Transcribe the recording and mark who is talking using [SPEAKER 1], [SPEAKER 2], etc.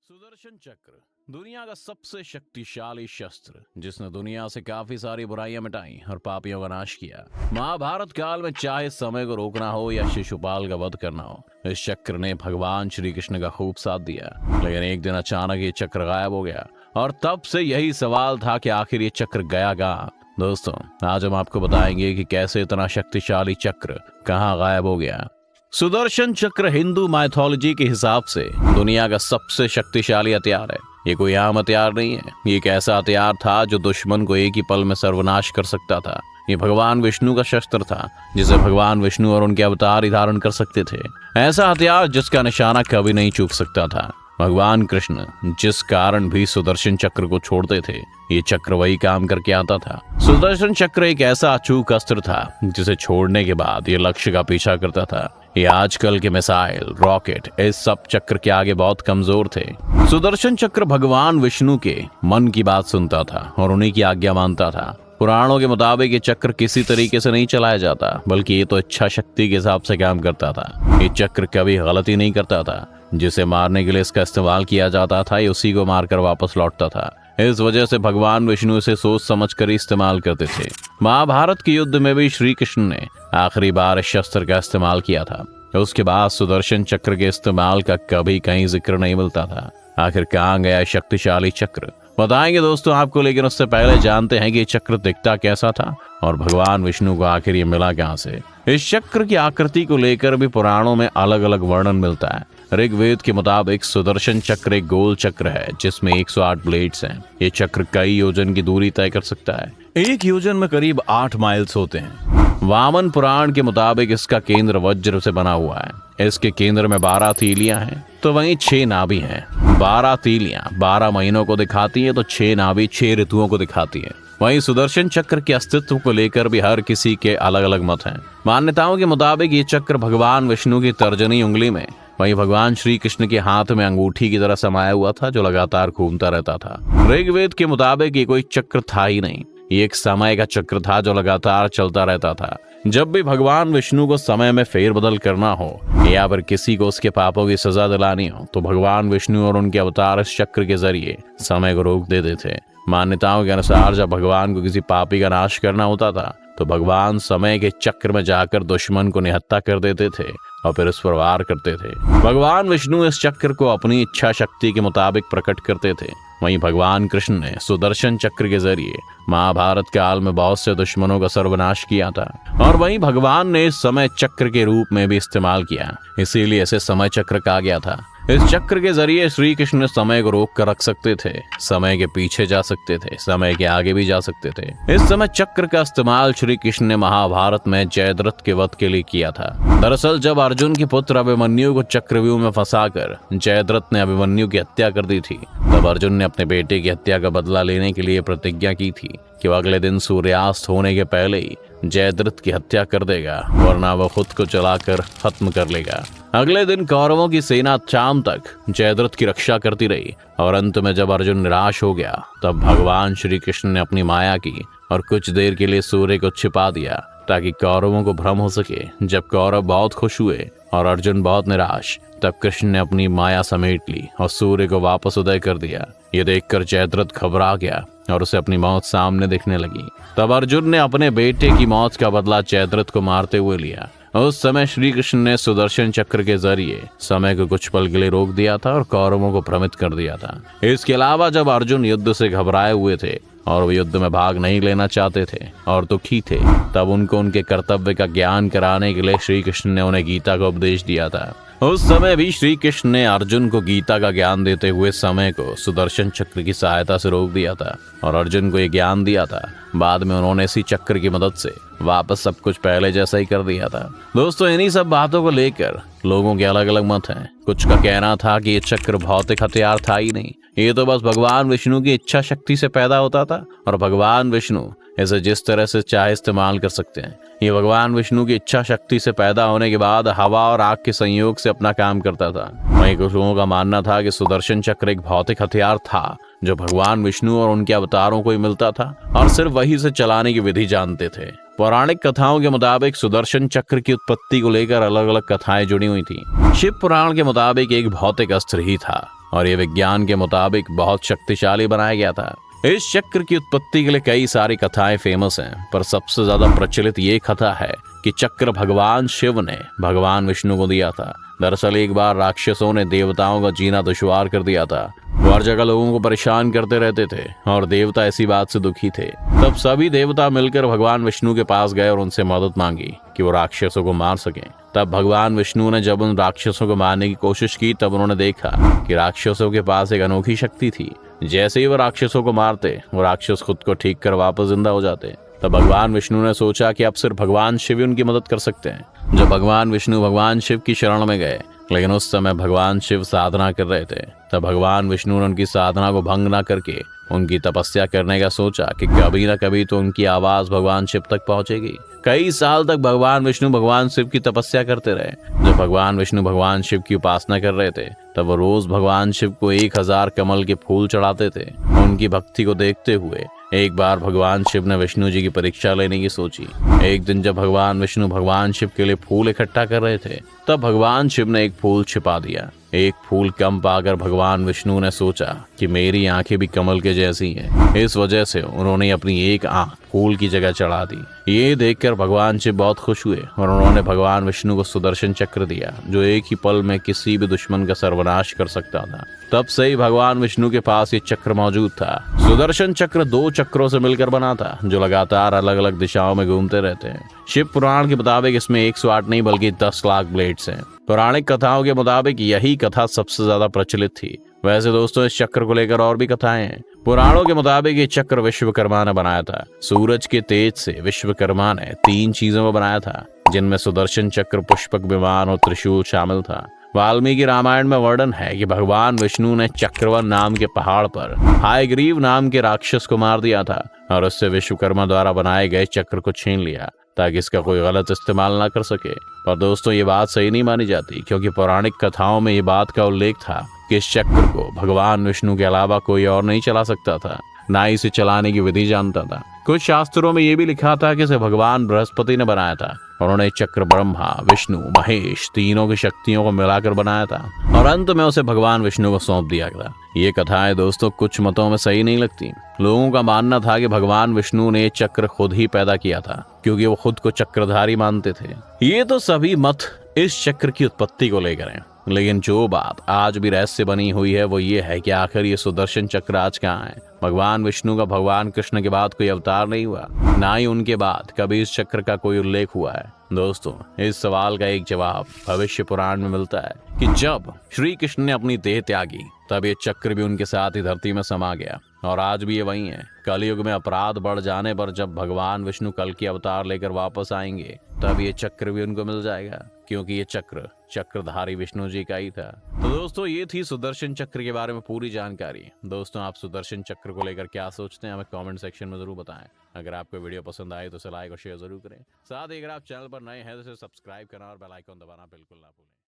[SPEAKER 1] सुदर्शन चक्र दुनिया का सबसे शक्तिशाली शस्त्र जिसने दुनिया से काफी सारी बुराइयां मिटाई और पापियों का नाश किया। महाभारत काल में चाहे समय को रोकना हो या शिशुपाल का वध करना हो, इस चक्र ने भगवान श्री कृष्ण का खूब साथ दिया। लेकिन एक दिन अचानक ये चक्र गायब हो गया और तब से यही सवाल था कि आखिर ये चक्र गया कहाँ। दोस्तों, आज हम आपको बताएंगे कि कैसे इतना शक्तिशाली चक्र कहाँ गायब हो गया। सुदर्शन चक्र हिंदू माइथोलॉजी के हिसाब से दुनिया का सबसे शक्तिशाली हथियार है। ये कोई आम हथियार नहीं है, ये एक ऐसा हथियार था जो दुश्मन को एक ही पल में सर्वनाश कर सकता था। ये भगवान विष्णु का शस्त्र था जिसे भगवान विष्णु और उनके अवतार ही धारण कर सकते थे। ऐसा हथियार जिसका निशाना कभी नहीं चूक सकता था। भगवान कृष्ण जिस कारण भी सुदर्शन चक्र को छोड़ते थे, ये चक्र वही काम करके आता था। सुदर्शन चक्र एक ऐसा अचूक अस्त्र था जिसे छोड़ने के बाद ये लक्ष्य का पीछा करता था। ये आजकल के मिसाइल, रॉकेट, इस सब चक्र के आगे बहुत कमजोर थे। सुदर्शन चक्र भगवान विष्णु के मन की बात सुनता था और उन्हीं की आज्ञा मानता था। पुराणों के मुताबिक ये चक्र किसी तरीके से नहीं चलाया जाता, बल्कि ये तो इच्छा शक्ति के हिसाब से काम करता था। ये चक्र कभी गलती नहीं करता था। जिसे मारने के लिए इसका इस्तेमाल किया जाता था, ये उसी को मारकर वापस लौटता था। इस वजह से भगवान विष्णु इसे सोच समझ कर इस्तेमाल करते थे। महाभारत के युद्ध में भी श्री कृष्ण ने आखिरी बार इस शस्त्र का इस्तेमाल किया था। उसके बाद सुदर्शन चक्र के इस्तेमाल का कभी कहीं जिक्र नहीं मिलता था। आखिर कहाँ गया शक्तिशाली चक्र, बताएंगे दोस्तों आपको। लेकिन उससे पहले जानते हैं कि ये चक्र दिखता कैसा था और भगवान विष्णु को आखिर ये मिला कहां से। इस चक्र की आकृति को लेकर भी पुराणों में अलग अलग वर्णन मिलता है। ऋग्वेद के मुताबिक सुदर्शन चक्र एक गोल चक्र है जिसमें 108 ब्लेड्स हैं। ये चक्र कई योजन की दूरी तय कर सकता है। एक योजन में करीब 8 माइल्स होते हैं। वामन पुराण के मुताबिक इसका केंद्र वज्र से बना हुआ है। इसके केंद्र में 12 तीलियां हैं तो वहीं 6 नाभि हैं। 12 तीलियां 12 महीनों को दिखाती है तो 6 नाभि 6 ऋतुओं को दिखाती है। वहीं सुदर्शन चक्र के अस्तित्व को लेकर भी हर किसी के अलग अलग मत हैं। मान्यताओं के मुताबिक ये चक्र भगवान विष्णु की तर्जनी उंगली में, वहीं भगवान श्री कृष्ण के हाथ में अंगूठी की तरह समाया हुआ था जो लगातार घूमता रहता था। ऋग्वेद के मुताबिक ये कोई चक्र था ही नहीं, ये एक समय का चक्र था जो लगातार चलता रहता था। जब भी भगवान विष्णु को समय में फेरबदल करना हो या फिर किसी को उसके पापों की सजा दिलानी हो तो भगवान विष्णु और उनके अवतार इस चक्र के जरिए समय को रोक देते थे। मान्यताओं के अनुसार जब भगवान को किसी पापी का नाश करना होता था तो भगवान समय के चक्र में जाकर दुश्मन को निहत्था कर देते थे और फिर उस पर वार करते थे। भगवान विष्णु इस चक्र को अपनी इच्छा शक्ति के मुताबिक प्रकट करते थे। वहीं भगवान कृष्ण ने सुदर्शन चक्र के जरिए महाभारत काल में बहुत से दुश्मनों का सर्वनाश किया था और वहीं भगवान ने इस समय चक्र के रूप में भी इस्तेमाल किया, इसीलिए इसे समय चक्र कहा गया था। इस चक्र के जरिए श्री कृष्ण समय को रोक कर रख सकते थे, समय के पीछे जा सकते थे, समय के आगे भी जा सकते थे। इस समय चक्र का इस्तेमाल श्री कृष्ण ने महाभारत में जयद्रथ के वध के लिए किया था। दरअसल जब अर्जुन के पुत्र अभिमन्यु को चक्रव्यूह में फंसाकर जयद्रथ ने अभिमन्यु की हत्या कर दी थी, तब अर्जुन ने अपने बेटे की हत्या का बदला लेने के लिए प्रतिज्ञा की थी कि वो अगले दिन सूर्यास्त होने के पहले ही जयद्रथ की हत्या कर देगा, वरना वो खुद को जलाकर खत्म कर लेगा। अगले दिन कौरवों की सेना शाम तक जयद्रथ की रक्षा करती रही और अंत में जब अर्जुन निराश हो गया तब भगवान श्री कृष्ण ने अपनी माया की और कुछ देर के लिए सूर्य को छिपा दिया ताकि कौरवों को भ्रम हो सके। जब कौरव बहुत खुश हुए और अर्जुन बहुत निराश, तब कृष्ण ने अपनी माया समेट ली और सूर्य को वापस उदय कर दिया। ये देखकर जयद्रथ घबरा गया और उसे अपनी मौत सामने दिखने लगी। तब अर्जुन ने अपने बेटे की मौत का बदला जयद्रथ को मारते हुए लिया। उस समय श्री कृष्ण ने सुदर्शन चक्र के जरिए समय को कुछ पल के लिए रोक दिया था और कौरवों को भ्रमित कर दिया था। इसके अलावा जब अर्जुन युद्ध से घबराए हुए थे और वो युद्ध में भाग नहीं लेना चाहते थे और दुखी थे, तब उनको उनके कर्तव्य का ज्ञान कराने के लिए श्री कृष्ण ने उन्हें गीता का उपदेश दिया था। उस समय भी श्री कृष्ण ने अर्जुन को गीता का ज्ञान देते हुए समय को सुदर्शन चक्र की सहायता से रोक दिया था और अर्जुन को ये ज्ञान दिया था। बाद में उन्होंने इसी चक्र की मदद से वापस सब कुछ पहले जैसा ही कर दिया था। दोस्तों, इन्हीं सब बातों को लेकर लोगों के अलग अलग मत हैं। कुछ का कहना था कि ये चक्र भौतिक हथियार था ही नहीं, ये तो बस भगवान विष्णु की इच्छा शक्ति से पैदा होता था और भगवान विष्णु इसे जिस तरह से चाहे इस्तेमाल कर सकते हैं। ये भगवान विष्णु की इच्छा शक्ति से पैदा होने के बाद हवा और आग के संयोग से अपना काम करता था। वहीं कुछ लोगों का मानना था कि सुदर्शन चक्र एक भौतिक हथियार था जो भगवान विष्णु और उनके अवतारों को ही मिलता था और सिर्फ वही से चलाने की विधि जानते थे। पौराणिक कथाओं के मुताबिक सुदर्शन चक्र की उत्पत्ति को लेकर अलग अलग कथाएं जुड़ी हुई थी। शिव पुराण के मुताबिक एक भौतिक अस्त्र ही था और ये विज्ञान के मुताबिक बहुत शक्तिशाली बनाया गया था। इस चक्र की उत्पत्ति के लिए कई सारी कथाएं फेमस हैं, पर सबसे ज्यादा प्रचलित ये कथा है कि चक्र भगवान शिव ने भगवान विष्णु को दिया था। दरअसल एक बार राक्षसों ने देवताओं का जीना दुश्वार कर दिया था। वो हर जगह लोगों को परेशान करते रहते थे और देवता ऐसी बात से दुखी थे। तब सभी देवता मिलकर भगवान विष्णु के पास गए और उनसे मदद मांगी कि वो राक्षसों को मार सकें। तब भगवान विष्णु ने जब उन राक्षसों को मारने की कोशिश की, तब उन्होंने देखा कि राक्षसों के पास एक अनोखी शक्ति थी। जैसे ही वो राक्षसों को मारते, वो राक्षस खुद को ठीक कर वापस जिंदा हो जाते। तब भगवान विष्णु ने सोचा कि अब सिर्फ भगवान शिव ही उनकी मदद कर सकते हैं। जब भगवान विष्णु भगवान शिव की शरण में गए, लेकिन उस समय भगवान शिव साधना कर रहे थे, तब भगवान विष्णु ने उनकी साधना को भंग न करके उनकी तपस्या करने का सोचा कि कभी न कभी तो उनकी आवाज भगवान शिव तक पहुंचेगी। कई साल तक भगवान विष्णु भगवान शिव की तपस्या करते रहे। जब भगवान विष्णु भगवान शिव की उपासना कर रहे थे, तब वो रोज भगवान शिव को 1000 कमल के फूल चढ़ाते थे। उनकी भक्ति को देखते हुए एक बार भगवान शिव ने विष्णु जी की परीक्षा लेने की सोची। एक दिन जब भगवान विष्णु भगवान शिव के लिए फूल इकट्ठा कर रहे थे, तब भगवान शिव ने एक फूल छिपा दिया। एक फूल कम पाकर भगवान विष्णु ने सोचा कि मेरी आंखें भी कमल के जैसी हैं। इस वजह से उन्होंने अपनी एक आंख फूल की जगह चढ़ा दी। ये देखकर भगवान शिव बहुत खुश हुए और उन्होंने भगवान विष्णु को सुदर्शन चक्र दिया, जो एक ही पल में किसी भी दुश्मन का सर्वनाश कर सकता था। तब से ही भगवान विष्णु के पास ये चक्र मौजूद था। सुदर्शन चक्र 2 चक्रों से मिलकर बना था, जो लगातार अलग अलग दिशाओं में घूमते रहते हैं। शिव पुराण के मुताबिक इसमें 108 नहीं बल्कि 10 लाख ब्लेड्स हैं। पौराणिक कथाओं के मुताबिक यही कथा सबसे ज्यादा प्रचलित थी। वैसे दोस्तों, इस चक्र को लेकर और भी कथाएं हैं। पुराणों के मुताबिक ये चक्र विश्वकर्मा ने बनाया था। सूरज के तेज से विश्वकर्मा ने 3 चीजों को बनाया था, जिनमें सुदर्शन चक्र, पुष्पक विमान और त्रिशूल शामिल था। वाल्मीकि रामायण में वर्णन है कि भगवान विष्णु ने चक्रवन नाम के पहाड़ पर हायग्रीव नाम के राक्षस को मार दिया था और उससे विश्वकर्मा द्वारा बनाए गए चक्र को छीन लिया, ताकि इसका कोई गलत इस्तेमाल ना कर सके। पर दोस्तों, ये बात सही नहीं मानी जाती, क्योंकि पौराणिक कथाओं में ये बात का उल्लेख था कि इस चक्र को भगवान विष्णु के अलावा कोई और नहीं चला सकता था, ना ही इसे चलाने की विधि जानता था। कुछ शास्त्रों में ये भी लिखा था कि इसे भगवान बृहस्पति ने बनाया था। उन्होंने चक्र ब्रह्मा, विष्णु, महेश तीनों की शक्तियों को मिलाकर बनाया था और अंत में उसे भगवान विष्णु को सौंप दिया गया। ये कथाएं दोस्तों कुछ मतों में सही नहीं लगती। लोगों का मानना था कि भगवान विष्णु ने चक्र खुद ही पैदा किया था, क्योंकि वो खुद को चक्रधारी मानते थे। ये तो सभी मत इस चक्र की उत्पत्ति को लेकर हैं, लेकिन जो बात आज भी रहस्य बनी हुई है वो ये है कि आखिर ये सुदर्शन चक्र आज कहाँ है। भगवान विष्णु का भगवान कृष्ण के बाद कोई अवतार नहीं हुआ, ना ही उनके बाद कभी इस चक्र का कोई उल्लेख हुआ है। दोस्तों, इस सवाल का एक जवाब भविष्य पुराण में मिलता है कि जब श्री कृष्ण ने अपनी देह त्यागी, तब ये चक्र भी उनके साथ ही धरती में समा गया और आज भी ये वही है। कलयुग में अपराध बढ़ जाने पर जब भगवान विष्णु कल की अवतार लेकर वापस आएंगे, तब ये चक्र भी उनको मिल जाएगा, क्योंकि ये चक्र चक्रधारी विष्णु जी का ही था। तो दोस्तों, ये थी सुदर्शन चक्र के बारे में पूरी जानकारी। दोस्तों, आप सुदर्शन चक्र को लेकर क्या सोचते हैं, हमें कमेंट सेक्शन में जरूर बताएं। अगर आपको वीडियो पसंद आए तो इसे लाइक और शेयर जरूर करें। साथ ही अगर आप चैनल पर नए हैं तो इसे सब्सक्राइब करना और बेल आइकन दबाना बिल्कुल ना भूलें।